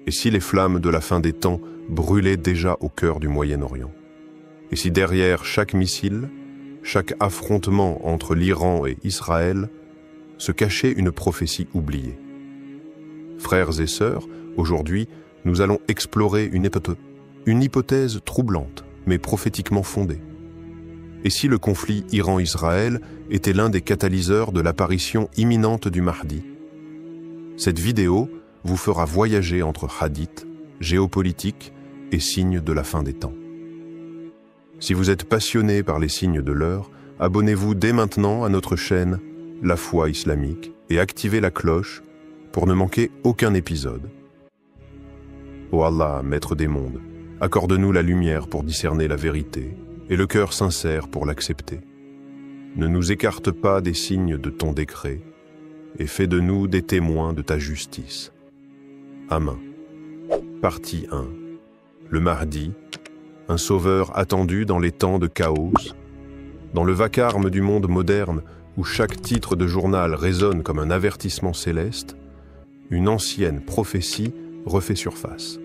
Et si les flammes de la fin des temps brûlaient déjà au cœur du Moyen-Orient? Et si derrière chaque missile, chaque affrontement entre l'Iran et Israël, se cachait une prophétie oubliée? Frères et sœurs, aujourd'hui, nous allons explorer une hypothèse troublante, mais prophétiquement fondée. Et si le conflit Iran-Israël était l'un des catalyseurs de l'apparition imminente du Mahdi? Cette vidéo vous fera voyager entre hadiths, géopolitique et signes de la fin des temps. Si vous êtes passionné par les signes de l'heure, abonnez-vous dès maintenant à notre chaîne La Foi Islamique et activez la cloche pour ne manquer aucun épisode. Ô Allah, Maître des mondes, accorde-nous la lumière pour discerner la vérité et le cœur sincère pour l'accepter. Ne nous écarte pas des signes de ton décret et fais de nous des témoins de ta justice. Amen. Partie 1. Le Mahdi, un sauveur attendu dans les temps de chaos. Dans le vacarme du monde moderne où chaque titre de journal résonne comme un avertissement céleste, une ancienne prophétie refait surface.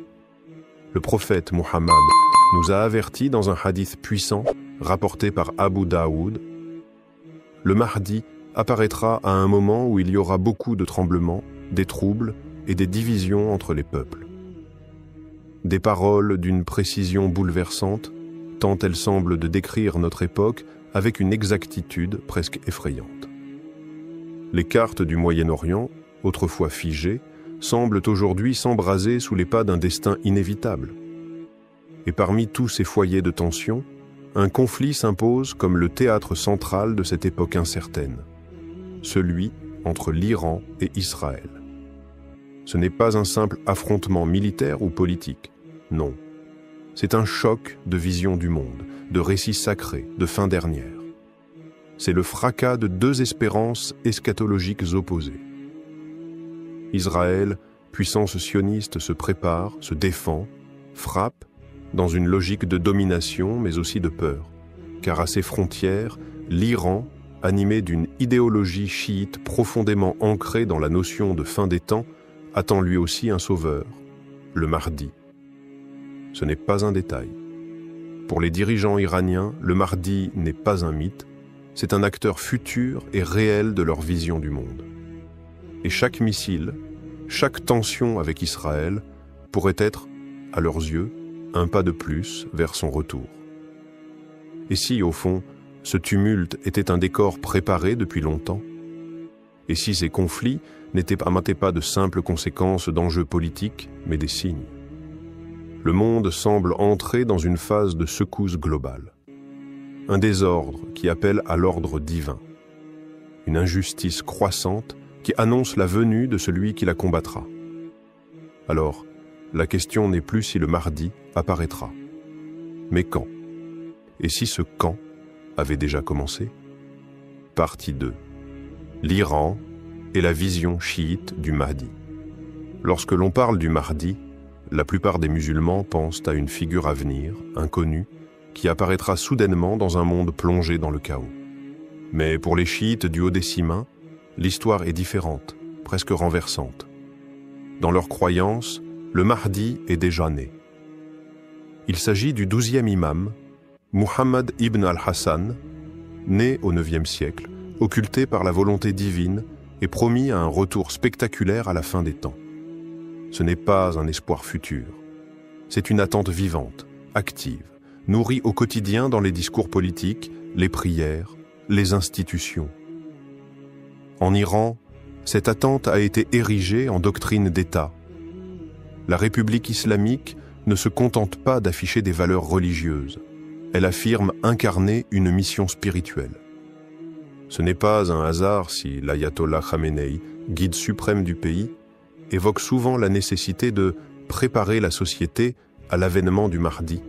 Le prophète Muhammad nous a avertis dans un hadith puissant rapporté par Abu Daoud. Le Mahdi apparaîtra à un moment où il y aura beaucoup de tremblements, des troubles et des divisions entre les peuples. Des paroles d'une précision bouleversante, tant elles semblent de décrire notre époque avec une exactitude presque effrayante. Les cartes du Moyen-Orient, autrefois figées, semblent aujourd'hui s'embraser sous les pas d'un destin inévitable. Et parmi tous ces foyers de tension, un conflit s'impose comme le théâtre central de cette époque incertaine, celui entre l'Iran et Israël. Ce n'est pas un simple affrontement militaire ou politique, non. C'est un choc de vision du monde, de récits sacrés, de fin dernière. C'est le fracas de deux espérances eschatologiques opposées. Israël, puissance sioniste, se prépare, se défend, frappe, dans une logique de domination mais aussi de peur, car à ses frontières, l'Iran, animé d'une idéologie chiite profondément ancrée dans la notion de fin des temps, attend lui aussi un sauveur, le Mahdi. Ce n'est pas un détail. Pour les dirigeants iraniens, le Mahdi n'est pas un mythe, c'est un acteur futur et réel de leur vision du monde. Et chaque missile, chaque tension avec Israël pourrait être, à leurs yeux, un pas de plus vers son retour. Et si, au fond, ce tumulte était un décor préparé depuis longtemps? Et si ces conflits n'étaient pas de simples conséquences d'enjeux politiques, mais des signes? Le monde semble entrer dans une phase de secousse globale. Un désordre qui appelle à l'ordre divin. Une injustice croissante qui annonce la venue de celui qui la combattra. Alors, la question n'est plus si le Mahdi apparaîtra, mais quand? Et si ce quand avait déjà commencé? Partie 2. L'Iran et la vision chiite du Mahdi. Lorsque l'on parle du Mahdi, la plupart des musulmans pensent à une figure à venir, inconnue, qui apparaîtra soudainement dans un monde plongé dans le chaos. Mais pour les chiites du haut des Simains, l'histoire est différente, presque renversante. Dans leur croyance, le Mahdi est déjà né. Il s'agit du 12e imam, Muhammad ibn al-Hassan, né au IXe siècle, occulté par la volonté divine et promis à un retour spectaculaire à la fin des temps. Ce n'est pas un espoir futur, c'est une attente vivante, active, nourrie au quotidien dans les discours politiques, les prières, les institutions. En Iran, cette attente a été érigée en doctrine d'État. La République islamique ne se contente pas d'afficher des valeurs religieuses. Elle affirme incarner une mission spirituelle. Ce n'est pas un hasard si l'ayatollah Khamenei, guide suprême du pays, évoque souvent la nécessité de préparer la société à l'avènement du Mahdi.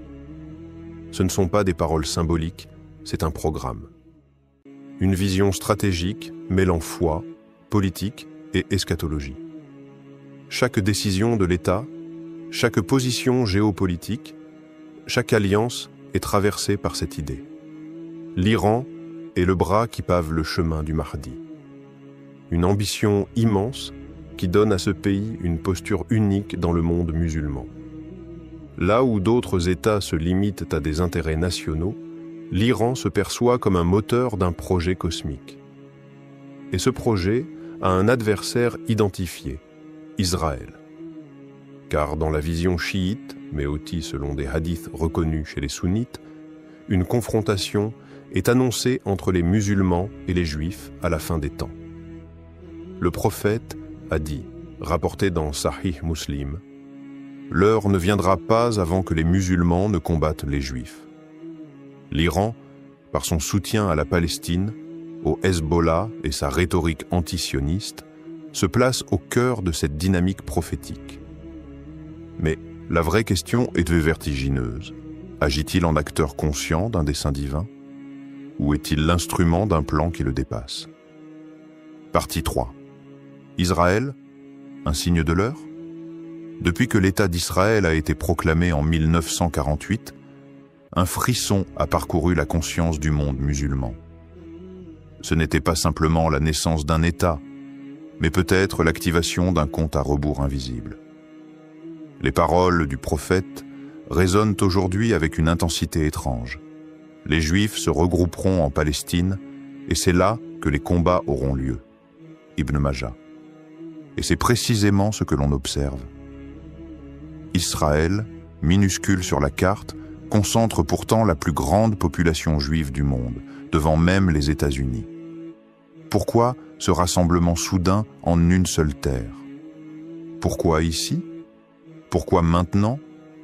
Ce ne sont pas des paroles symboliques, c'est un programme. Une vision stratégique mêlant foi, politique et eschatologie. Chaque décision de l'État, chaque position géopolitique, chaque alliance est traversée par cette idée. L'Iran est le bras qui pave le chemin du Mahdi. Une ambition immense qui donne à ce pays une posture unique dans le monde musulman. Là où d'autres États se limitent à des intérêts nationaux, l'Iran se perçoit comme un moteur d'un projet cosmique. Et ce projet a un adversaire identifié, Israël. Car dans la vision chiite, mais aussi selon des hadiths reconnus chez les sunnites, une confrontation est annoncée entre les musulmans et les juifs à la fin des temps. Le prophète a dit, rapporté dans Sahih Muslim, « L'heure ne viendra pas avant que les musulmans ne combattent les juifs. » L'Iran, par son soutien à la Palestine, au Hezbollah et sa rhétorique antisioniste, se place au cœur de cette dynamique prophétique. Mais la vraie question est vertigineuse. Agit-il en acteur conscient d'un dessein divin? Ou est-il l'instrument d'un plan qui le dépasse? Partie 3. Israël, un signe de l'heure? Depuis que l'État d'Israël a été proclamé en 1948, un frisson a parcouru la conscience du monde musulman. Ce n'était pas simplement la naissance d'un État, mais peut-être l'activation d'un compte à rebours invisible. Les paroles du prophète résonnent aujourd'hui avec une intensité étrange. Les Juifs se regrouperont en Palestine, et c'est là que les combats auront lieu. Ibn Majah. Et c'est précisément ce que l'on observe. Israël, minuscule sur la carte, concentre pourtant la plus grande population juive du monde, devant même les États-Unis. Pourquoi ce rassemblement soudain en une seule terre? Pourquoi ici? Pourquoi maintenant?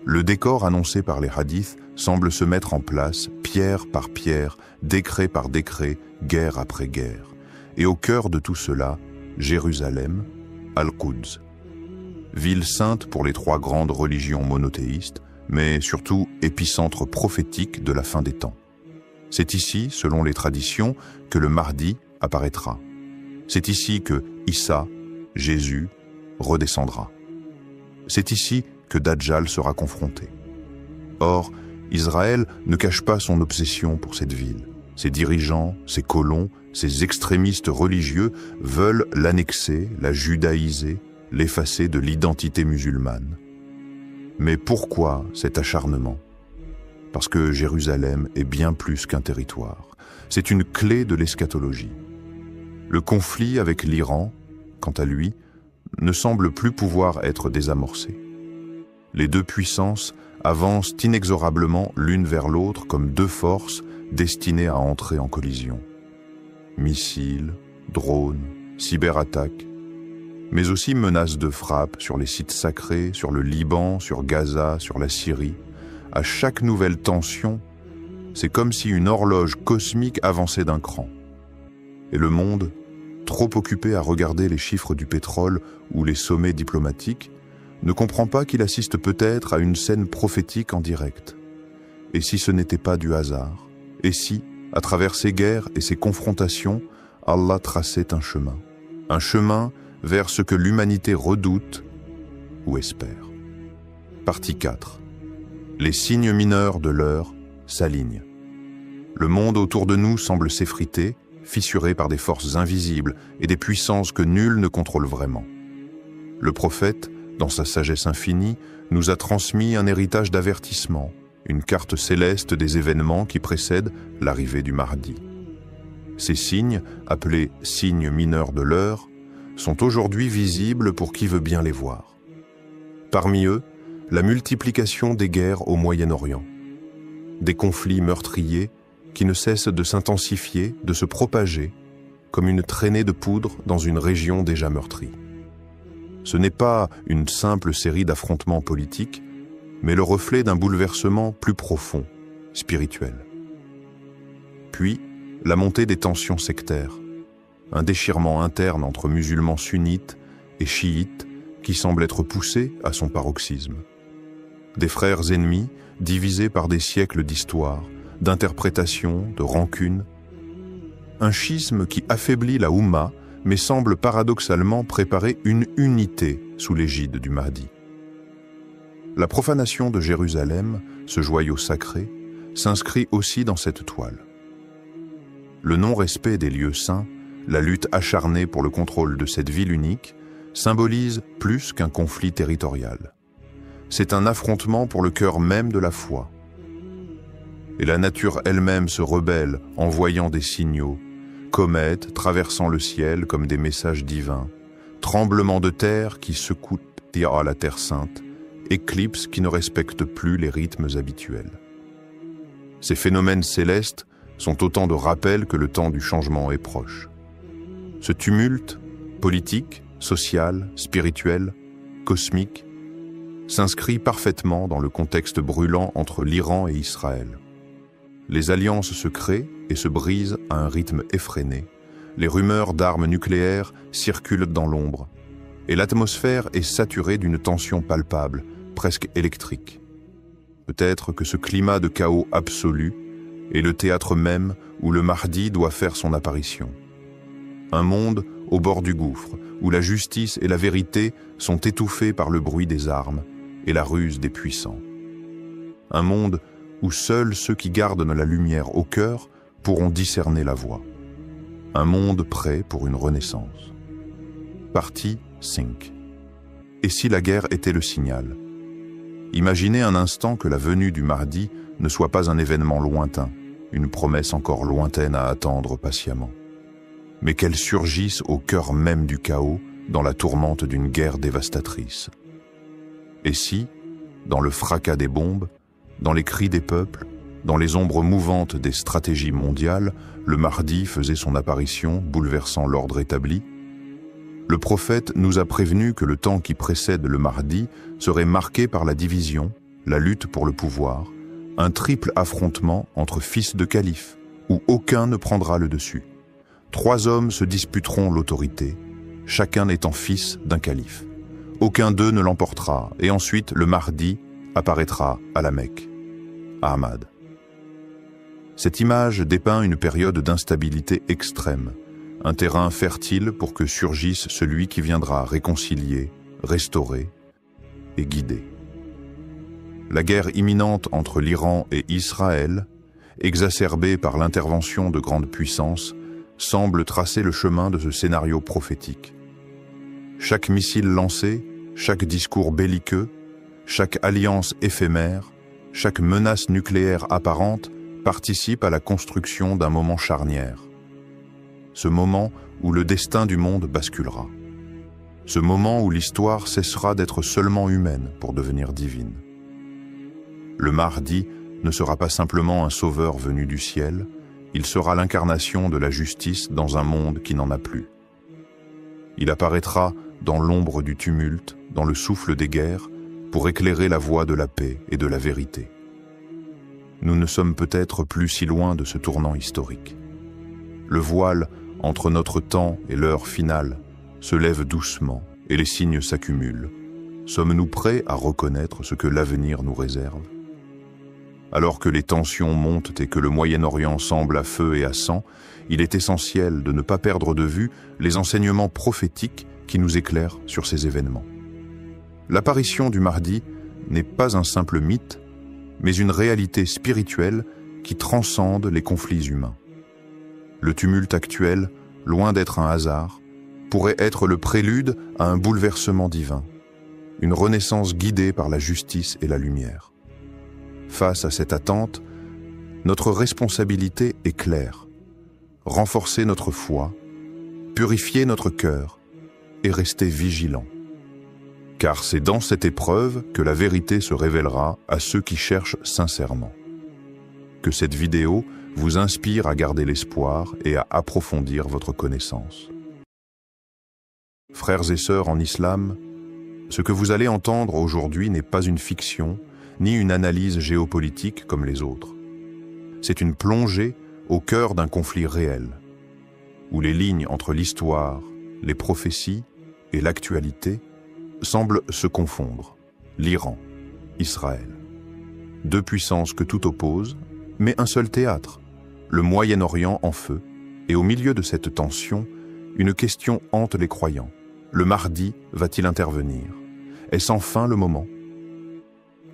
Le décor annoncé par les hadiths semble se mettre en place, pierre par pierre, décret par décret, guerre après guerre. Et au cœur de tout cela, Jérusalem, Al-Quds. Ville sainte pour les 3 grandes religions monothéistes, mais surtout épicentre prophétique de la fin des temps. C'est ici, selon les traditions, que le Mahdi apparaîtra. C'est ici que Issa, Jésus, redescendra. C'est ici que Dajjal sera confronté. Or, Israël ne cache pas son obsession pour cette ville. Ses dirigeants, ses colons, ses extrémistes religieux veulent l'annexer, la judaïser, l'effacer de l'identité musulmane. Mais pourquoi cet acharnement? Parce que Jérusalem est bien plus qu'un territoire. C'est une clé de l'eschatologie. Le conflit avec l'Iran, quant à lui, ne semble plus pouvoir être désamorcé. Les 2 puissances avancent inexorablement l'une vers l'autre comme 2 forces destinées à entrer en collision. Missiles, drones, cyberattaques, mais aussi menaces de frappe sur les sites sacrés, sur le Liban, sur Gaza, sur la Syrie. À chaque nouvelle tension, c'est comme si une horloge cosmique avançait d'un cran. Et le monde, trop occupé à regarder les chiffres du pétrole ou les sommets diplomatiques, ne comprend pas qu'il assiste peut-être à une scène prophétique en direct. Et si ce n'était pas du hasard? Et si, à travers ces guerres et ces confrontations, Allah traçait un chemin vers ce que l'humanité redoute ou espère? Partie 4. Les signes mineurs de l'heure s'alignent. Le monde autour de nous semble s'effriter, fissuré par des forces invisibles et des puissances que nul ne contrôle vraiment. Le prophète, dans sa sagesse infinie, nous a transmis un héritage d'avertissement, une carte céleste des événements qui précèdent l'arrivée du Mahdi. Ces signes, appelés signes mineurs de l'heure, sont aujourd'hui visibles pour qui veut bien les voir. Parmi eux, la multiplication des guerres au Moyen-Orient, des conflits meurtriers qui ne cessent de s'intensifier, de se propager, comme une traînée de poudre dans une région déjà meurtrie. Ce n'est pas une simple série d'affrontements politiques, mais le reflet d'un bouleversement plus profond, spirituel. Puis, la montée des tensions sectaires, un déchirement interne entre musulmans sunnites et chiites qui semble être poussé à son paroxysme. Des frères ennemis divisés par des siècles d'histoire, d'interprétation, de rancune. Un schisme qui affaiblit la Oumma, mais semble paradoxalement préparer une unité sous l'égide du Mahdi. La profanation de Jérusalem, ce joyau sacré, s'inscrit aussi dans cette toile. Le non-respect des lieux saints, la lutte acharnée pour le contrôle de cette ville unique, symbolise plus qu'un conflit territorial. C'est un affrontement pour le cœur même de la foi. Et la nature elle-même se rebelle en voyant des signaux, comètes traversant le ciel comme des messages divins, tremblements de terre qui secouent la terre sainte, éclipses qui ne respectent plus les rythmes habituels. Ces phénomènes célestes sont autant de rappels que le temps du changement est proche. Ce tumulte, politique, social, spirituel, cosmique, s'inscrit parfaitement dans le contexte brûlant entre l'Iran et Israël. Les alliances se créent et se brisent à un rythme effréné. Les rumeurs d'armes nucléaires circulent dans l'ombre, et l'atmosphère est saturée d'une tension palpable, presque électrique. Peut-être que ce climat de chaos absolu est le théâtre même où le Mahdi doit faire son apparition. Un monde au bord du gouffre, où la justice et la vérité sont étouffées par le bruit des armes et la ruse des puissants. Un monde où seuls ceux qui gardent la lumière au cœur pourront discerner la voie. Un monde prêt pour une renaissance. Partie 5. Et si la guerre était le signal? Imaginez un instant que la venue du Mahdi ne soit pas un événement lointain, une promesse encore lointaine à attendre patiemment, mais qu'elle surgisse au cœur même du chaos, dans la tourmente d'une guerre dévastatrice. Et si, dans le fracas des bombes, dans les cris des peuples, dans les ombres mouvantes des stratégies mondiales, le Mahdi faisait son apparition, bouleversant l'ordre établi? Le prophète nous a prévenu que le temps qui précède le Mahdi serait marqué par la division, la lutte pour le pouvoir, un triple affrontement entre fils de califes, où aucun ne prendra le dessus. 3 hommes se disputeront l'autorité, chacun étant fils d'un calife. Aucun d'eux ne l'emportera, et ensuite le Mahdi apparaîtra à la Mecque. Ahmad. Cette image dépeint une période d'instabilité extrême, un terrain fertile pour que surgisse celui qui viendra réconcilier, restaurer et guider. La guerre imminente entre l'Iran et Israël, exacerbée par l'intervention de grandes puissances, semble tracer le chemin de ce scénario prophétique. Chaque missile lancé, chaque discours belliqueux, chaque alliance éphémère, chaque menace nucléaire apparente participe à la construction d'un moment charnière. Ce moment où le destin du monde basculera. Ce moment où l'histoire cessera d'être seulement humaine pour devenir divine. Le Mahdi ne sera pas simplement un sauveur venu du ciel, il sera l'incarnation de la justice dans un monde qui n'en a plus. Il apparaîtra dans l'ombre du tumulte, dans le souffle des guerres, pour éclairer la voie de la paix et de la vérité. Nous ne sommes peut-être plus si loin de ce tournant historique. Le voile entre notre temps et l'heure finale se lève doucement et les signes s'accumulent. Sommes-nous prêts à reconnaître ce que l'avenir nous réserve? Alors que les tensions montent et que le Moyen-Orient semble à feu et à sang, il est essentiel de ne pas perdre de vue les enseignements prophétiques qui nous éclairent sur ces événements. L'apparition du Mahdi n'est pas un simple mythe, mais une réalité spirituelle qui transcende les conflits humains. Le tumulte actuel, loin d'être un hasard, pourrait être le prélude à un bouleversement divin, une renaissance guidée par la justice et la lumière. Face à cette attente, notre responsabilité est claire. Renforcer notre foi, purifier notre cœur et rester vigilant. Car c'est dans cette épreuve que la vérité se révélera à ceux qui cherchent sincèrement. Que cette vidéo vous inspire à garder l'espoir et à approfondir votre connaissance. Frères et sœurs en islam, ce que vous allez entendre aujourd'hui n'est pas une fiction, ni une analyse géopolitique comme les autres. C'est une plongée au cœur d'un conflit réel, où les lignes entre l'histoire, les prophéties et l'actualité semblent se confondre. L'Iran, Israël. 2 puissances que tout oppose, mais un seul théâtre, le Moyen-Orient en feu, et au milieu de cette tension, une question hante les croyants. Le Mahdi va-t-il intervenir? Est-ce enfin le moment?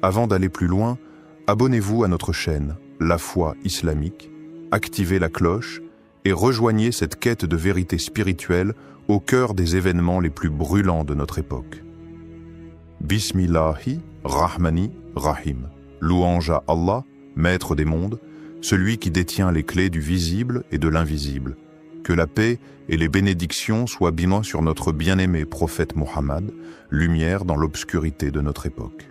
Avant d'aller plus loin, abonnez-vous à notre chaîne, La Foi Islamique, activez la cloche et rejoignez cette quête de vérité spirituelle au cœur des événements les plus brûlants de notre époque. Bismillahi Rahmani Rahim. Louange à Allah, maître des mondes, celui qui détient les clés du visible et de l'invisible. Que la paix et les bénédictions soient bîmées sur notre bien-aimé prophète Mohammed, lumière dans l'obscurité de notre époque.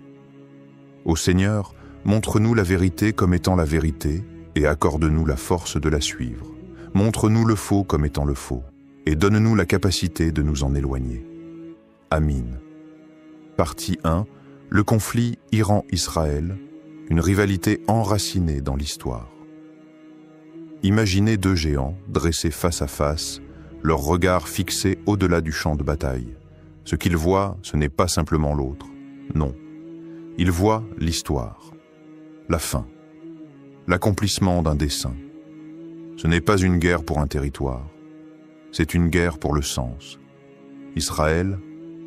Ô Seigneur, montre-nous la vérité comme étant la vérité et accorde-nous la force de la suivre. Montre-nous le faux comme étant le faux et donne-nous la capacité de nous en éloigner. Amin. Partie 1. Le conflit Iran-Israël, une rivalité enracinée dans l'histoire. Imaginez deux géants dressés face à face, leurs regards fixés au-delà du champ de bataille. Ce qu'ils voient, ce n'est pas simplement l'autre. Non. Ils voient l'histoire, la fin, l'accomplissement d'un dessein. Ce n'est pas une guerre pour un territoire, c'est une guerre pour le sens. Israël,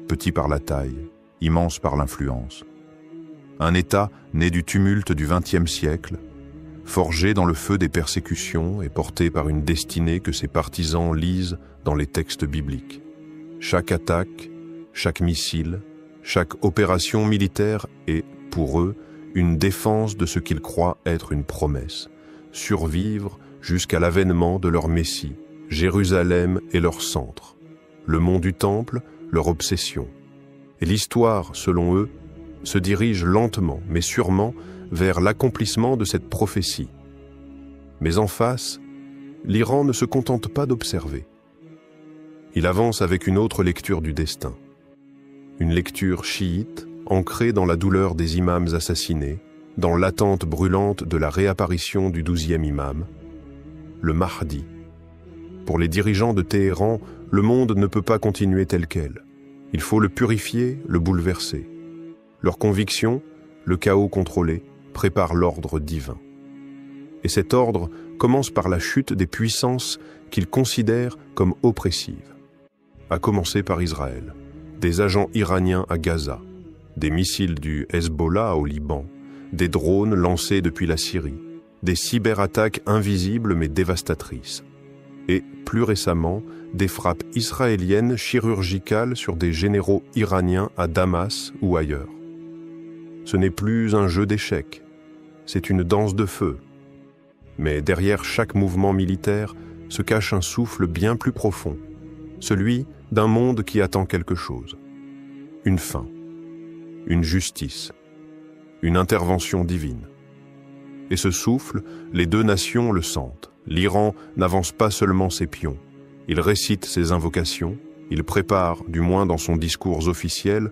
petit par la taille, immense par l'influence. Un État né du tumulte du XXe siècle, forgé dans le feu des persécutions et porté par une destinée que ses partisans lisent dans les textes bibliques. Chaque attaque, chaque missile, chaque opération militaire est, pour eux, une défense de ce qu'ils croient être une promesse, survivre jusqu'à l'avènement de leur Messie, Jérusalem est leur centre, le mont du Temple, leur obsession. Et l'histoire, selon eux, se dirige lentement, mais sûrement, vers l'accomplissement de cette prophétie. Mais en face, l'Iran ne se contente pas d'observer. Il avance avec une autre lecture du destin. Une lecture chiite, ancrée dans la douleur des imams assassinés, dans l'attente brûlante de la réapparition du 12e imam, le Mahdi. Pour les dirigeants de Téhéran, le monde ne peut pas continuer tel quel. Il faut le purifier, le bouleverser. Leur conviction, le chaos contrôlé, prépare l'ordre divin. Et cet ordre commence par la chute des puissances qu'ils considèrent comme oppressives. À commencer par Israël, des agents iraniens à Gaza, des missiles du Hezbollah au Liban, des drones lancés depuis la Syrie, des cyberattaques invisibles mais dévastatrices. Et, plus récemment, des frappes israéliennes chirurgicales sur des généraux iraniens à Damas ou ailleurs. Ce n'est plus un jeu d'échecs, c'est une danse de feu. Mais derrière chaque mouvement militaire se cache un souffle bien plus profond, celui d'un monde qui attend quelque chose. Une fin, une justice, une intervention divine. Et ce souffle, les deux nations le sentent. L'Iran n'avance pas seulement ses pions, il récite ses invocations, il prépare, du moins dans son discours officiel,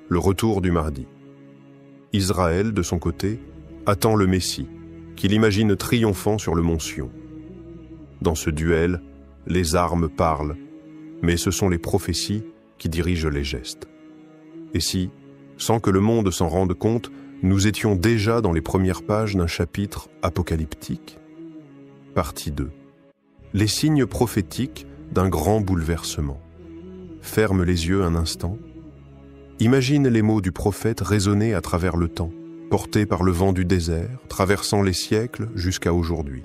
le retour du Mahdi. Israël, de son côté, attend le Messie, qu'il imagine triomphant sur le mont Sion. Dans ce duel, les armes parlent, mais ce sont les prophéties qui dirigent les gestes. Et si, sans que le monde s'en rende compte, nous étions déjà dans les premières pages d'un chapitre apocalyptique? Partie 2. Les signes prophétiques d'un grand bouleversement. Ferme les yeux un instant. Imagine les mots du prophète résonner à travers le temps, portés par le vent du désert, traversant les siècles jusqu'à aujourd'hui.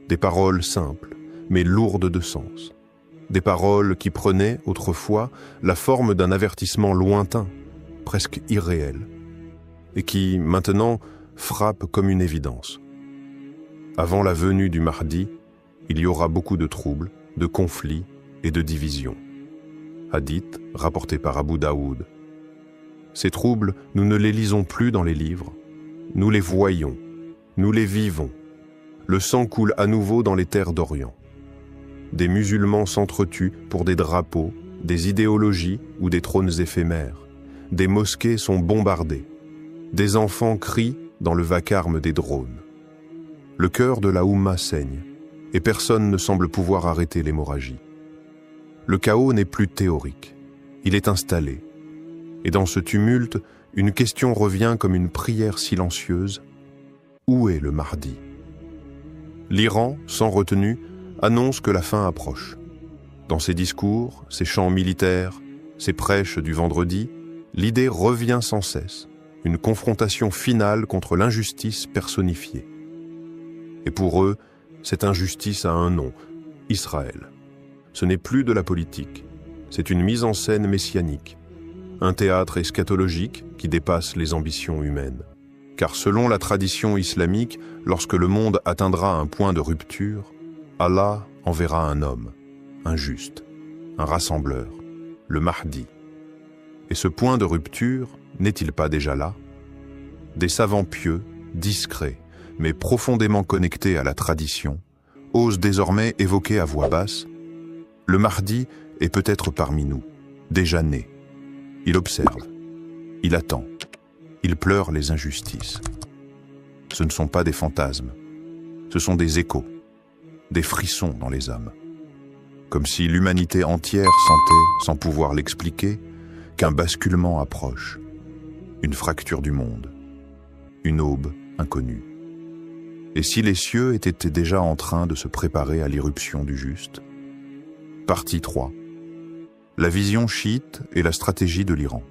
Des paroles simples, mais lourdes de sens. Des paroles qui prenaient, autrefois, la forme d'un avertissement lointain, presque irréel, et qui, maintenant, frappent comme une évidence. Avant la venue du Mahdi, il y aura beaucoup de troubles, de conflits et de divisions. Hadith rapporté par Abu Daoud. Ces troubles, nous ne les lisons plus dans les livres, nous les voyons, nous les vivons. Le sang coule à nouveau dans les terres d'Orient. Des musulmans s'entretuent pour des drapeaux, des idéologies ou des trônes éphémères. Des mosquées sont bombardées. Des enfants crient dans le vacarme des drones. Le cœur de la Oumma saigne, et personne ne semble pouvoir arrêter l'hémorragie. Le chaos n'est plus théorique, il est installé. Et dans ce tumulte, une question revient comme une prière silencieuse. Où est le Mahdi? L'Iran, sans retenue, annonce que la fin approche. Dans ses discours, ses chants militaires, ses prêches du vendredi, l'idée revient sans cesse, une confrontation finale contre l'injustice personnifiée. Et pour eux, cette injustice a un nom, Israël. Ce n'est plus de la politique, c'est une mise en scène messianique, un théâtre eschatologique qui dépasse les ambitions humaines. Car selon la tradition islamique, lorsque le monde atteindra un point de rupture, Allah enverra un homme, un juste, un rassembleur, le Mahdi. Et ce point de rupture n'est-il pas déjà là? Des savants pieux, discrets, mais profondément connectés à la tradition, osent désormais évoquer à voix basse: le Mahdi est peut-être parmi nous, déjà né. Il observe, il attend, il pleure les injustices. Ce ne sont pas des fantasmes, ce sont des échos, des frissons dans les âmes. Comme si l'humanité entière sentait, sans pouvoir l'expliquer, qu'un basculement approche, une fracture du monde, une aube inconnue. Et si les cieux étaient déjà en train de se préparer à l'irruption du juste? Partie 3. La vision chiite et la stratégie de l'Iran.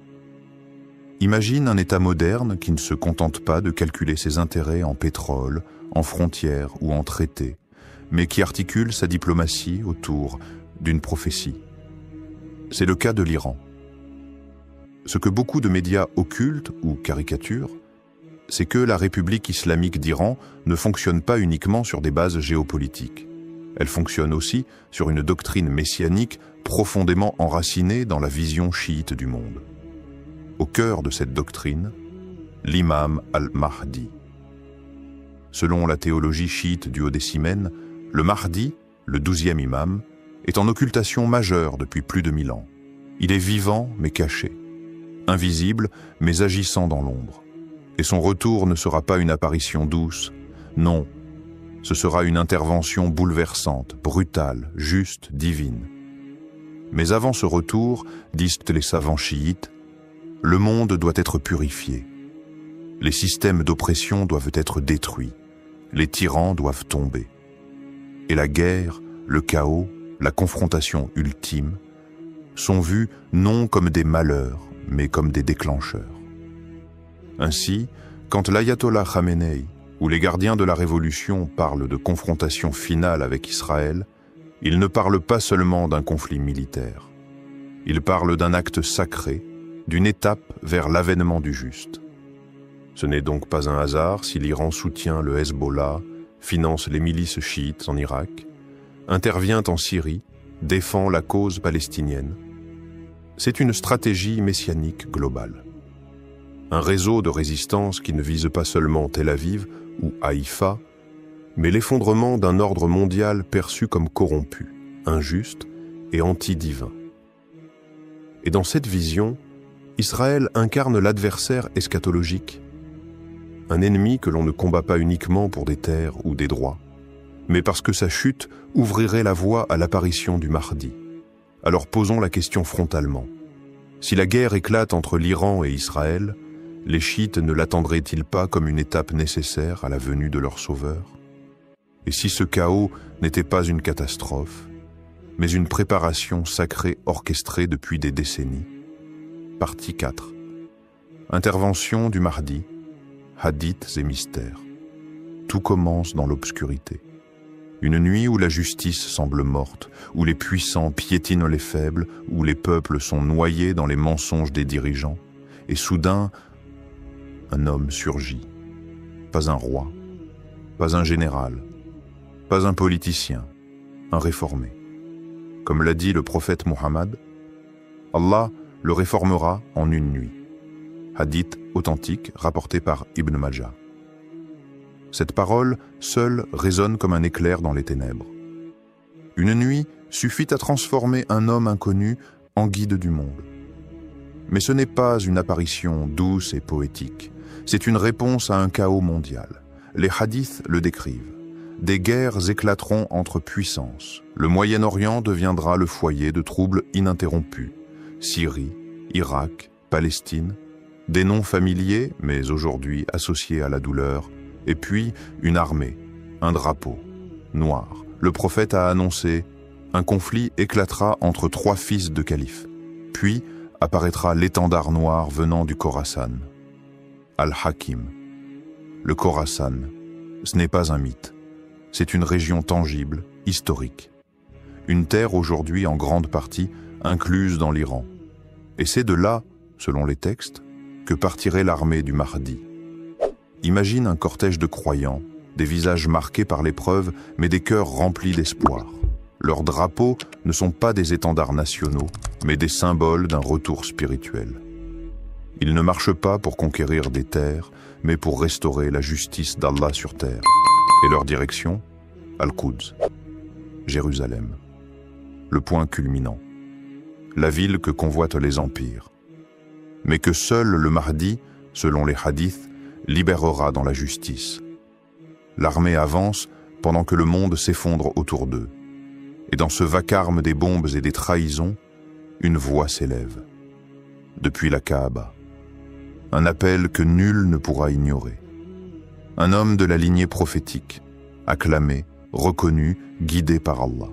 Imagine un État moderne qui ne se contente pas de calculer ses intérêts en pétrole, en frontières ou en traités, mais qui articule sa diplomatie autour d'une prophétie. C'est le cas de l'Iran. Ce que beaucoup de médias occultent ou caricaturent, c'est que la République islamique d'Iran ne fonctionne pas uniquement sur des bases géopolitiques. Elle fonctionne aussi sur une doctrine messianique profondément enracinée dans la vision chiite du monde. Au cœur de cette doctrine, l'imam al-Mahdi. Selon la théologie chiite du Haut-Décimène, le Mahdi, le 12e imam, est en occultation majeure depuis plus de 1000 ans. Il est vivant mais caché, invisible mais agissant dans l'ombre. Et son retour ne sera pas une apparition douce, non, ce sera une intervention bouleversante, brutale, juste, divine. Mais avant ce retour, disent les savants chiites, le monde doit être purifié. Les systèmes d'oppression doivent être détruits. Les tyrans doivent tomber. Et la guerre, le chaos, la confrontation ultime sont vus non comme des malheurs, mais comme des déclencheurs. Ainsi, quand l'ayatollah Khamenei ou les gardiens de la révolution parlent de confrontation finale avec Israël, ils ne parlent pas seulement d'un conflit militaire. Ils parlent d'un acte sacré, d'une étape vers l'avènement du juste. Ce n'est donc pas un hasard si l'Iran soutient le Hezbollah, finance les milices chiites en Irak, intervient en Syrie, défend la cause palestinienne. C'est une stratégie messianique globale. Un réseau de résistance qui ne vise pas seulement Tel Aviv ou Haïfa, mais l'effondrement d'un ordre mondial perçu comme corrompu, injuste et anti-divin. Et dans cette vision, Israël incarne l'adversaire eschatologique, un ennemi que l'on ne combat pas uniquement pour des terres ou des droits, mais parce que sa chute ouvrirait la voie à l'apparition du Mahdi. Alors posons la question frontalement. Si la guerre éclate entre l'Iran et Israël, les chiites ne l'attendraient-ils pas comme une étape nécessaire à la venue de leur sauveur? Et si ce chaos n'était pas une catastrophe, mais une préparation sacrée orchestrée depuis des décennies? Partie 4. Intervention du Mahdi, hadiths et mystères. Tout commence dans l'obscurité. Une nuit où la justice semble morte, où les puissants piétinent les faibles, où les peuples sont noyés dans les mensonges des dirigeants, et soudain, un homme surgit. Pas un roi, pas un général, pas un politicien, un réformé. Comme l'a dit le prophète Mohammed, Allah le réformera en une nuit. Hadith authentique rapporté par Ibn Majah. Cette parole, seule, résonne comme un éclair dans les ténèbres. Une nuit suffit à transformer un homme inconnu en guide du monde. Mais ce n'est pas une apparition douce et poétique. C'est une réponse à un chaos mondial. Les hadiths le décrivent. Des guerres éclateront entre puissances. Le Moyen-Orient deviendra le foyer de troubles ininterrompus. Syrie, Irak, Palestine, des noms familiers, mais aujourd'hui associés à la douleur, et puis une armée, un drapeau, noir. Le prophète a annoncé « Un conflit éclatera entre 3 fils de calife. Puis apparaîtra l'étendard noir venant du Khorasan. » Al-Hakim. Le Khorasan, ce n'est pas un mythe. C'est une région tangible, historique. une terre aujourd'hui en grande partie incluse dans l'Iran. Et c'est de là, selon les textes, que partirait l'armée du Mahdi. Imagine un cortège de croyants, des visages marqués par l'épreuve, mais des cœurs remplis d'espoir. Leurs drapeaux ne sont pas des étendards nationaux, mais des symboles d'un retour spirituel. Ils ne marchent pas pour conquérir des terres, mais pour restaurer la justice d'Allah sur terre. Et leur direction, Al-Quds, Jérusalem, le point culminant, la ville que convoitent les empires, mais que seul le Mahdi, selon les hadiths, libérera dans la justice. L'armée avance pendant que le monde s'effondre autour d'eux. Et dans ce vacarme des bombes et des trahisons, une voix s'élève. Depuis la Kaaba, un appel que nul ne pourra ignorer. Un homme de la lignée prophétique, acclamé, reconnu, guidé par Allah.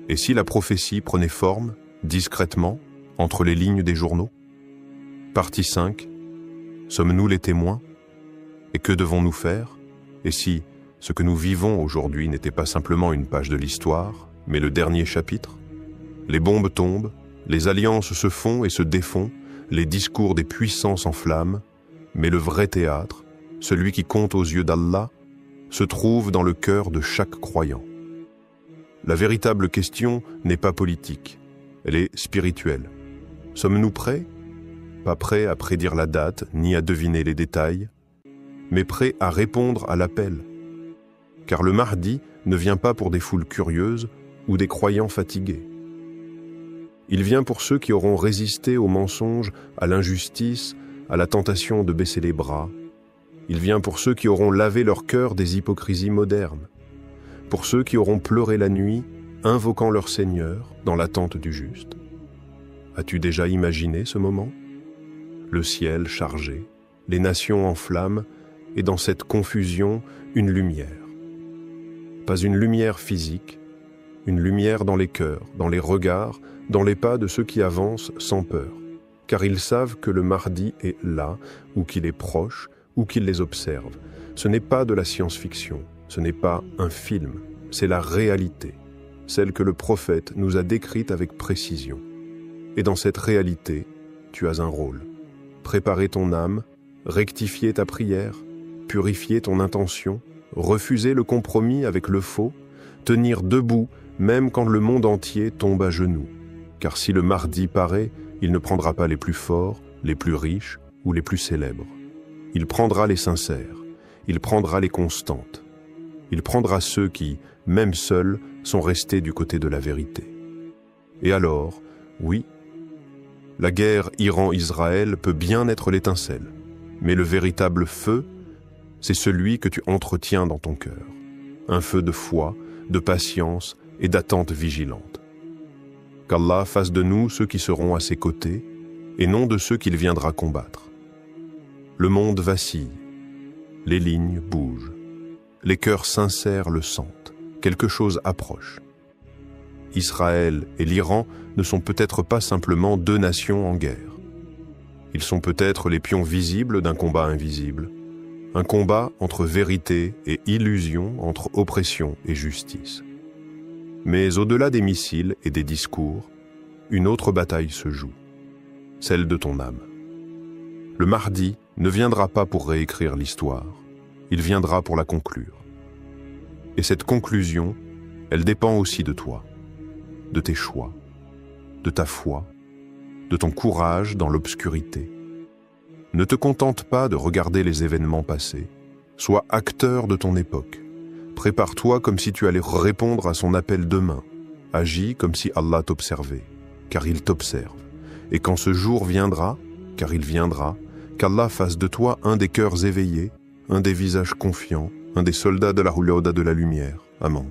Et si la prophétie prenait forme, discrètement, entre les lignes des journaux? Partie 5. Sommes-nous les témoins? Et que devons-nous faire? Et si ce que nous vivons aujourd'hui n'était pas simplement une page de l'histoire, mais le dernier chapitre? Les bombes tombent, les alliances se font et se défont, les discours des puissants s'enflamment, mais le vrai théâtre, celui qui compte aux yeux d'Allah, se trouve dans le cœur de chaque croyant. La véritable question n'est pas politique, elle est spirituelle. Sommes-nous prêts? Pas prêts à prédire la date, ni à deviner les détails, mais prêts à répondre à l'appel. Car le Mahdi ne vient pas pour des foules curieuses ou des croyants fatigués. Il vient pour ceux qui auront résisté aux mensonges, à l'injustice, à la tentation de baisser les bras. Il vient pour ceux qui auront lavé leur cœur des hypocrisies modernes, pour ceux qui auront pleuré la nuit, invoquant leur Seigneur dans l'attente du juste. As-tu déjà imaginé ce moment? Le ciel chargé, les nations en flammes, et dans cette confusion, une lumière. Pas une lumière physique, une lumière dans les cœurs, dans les regards, dans les pas de ceux qui avancent sans peur, car ils savent que le Mahdi est là, ou qu'il est proche, ou qu'il les observe. Ce n'est pas de la science-fiction, ce n'est pas un film, c'est la réalité, celle que le prophète nous a décrite avec précision. Et dans cette réalité, tu as un rôle. Préparer ton âme, rectifier ta prière, purifier ton intention, refuser le compromis avec le faux, tenir debout même quand le monde entier tombe à genoux. Car si le Mahdi paraît, il ne prendra pas les plus forts, les plus riches ou les plus célèbres. Il prendra les sincères, il prendra les constantes. Il prendra ceux qui, même seuls, sont restés du côté de la vérité. Et alors, oui, la guerre Iran-Israël peut bien être l'étincelle, mais le véritable feu, c'est celui que tu entretiens dans ton cœur. Un feu de foi, de patience et d'attente vigilante. Qu'Allah fasse de nous ceux qui seront à ses côtés, et non de ceux qu'il viendra combattre. Le monde vacille, les lignes bougent, les cœurs sincères le sentent, quelque chose approche. Israël et l'Iran ne sont peut-être pas simplement deux nations en guerre. Ils sont peut-être les pions visibles d'un combat invisible, un combat entre vérité et illusion, entre oppression et justice. Mais au-delà des missiles et des discours, une autre bataille se joue, celle de ton âme. Le Mahdi ne viendra pas pour réécrire l'histoire, il viendra pour la conclure. Et cette conclusion, elle dépend aussi de toi, de tes choix, de ta foi, de ton courage dans l'obscurité. Ne te contente pas de regarder les événements passés, sois acteur de ton époque. Prépare-toi comme si tu allais répondre à son appel demain. Agis comme si Allah t'observait, car il t'observe. Et quand ce jour viendra, car il viendra, qu'Allah fasse de toi un des cœurs éveillés, un des visages confiants, un des soldats de la Houlouda de la lumière. Amen.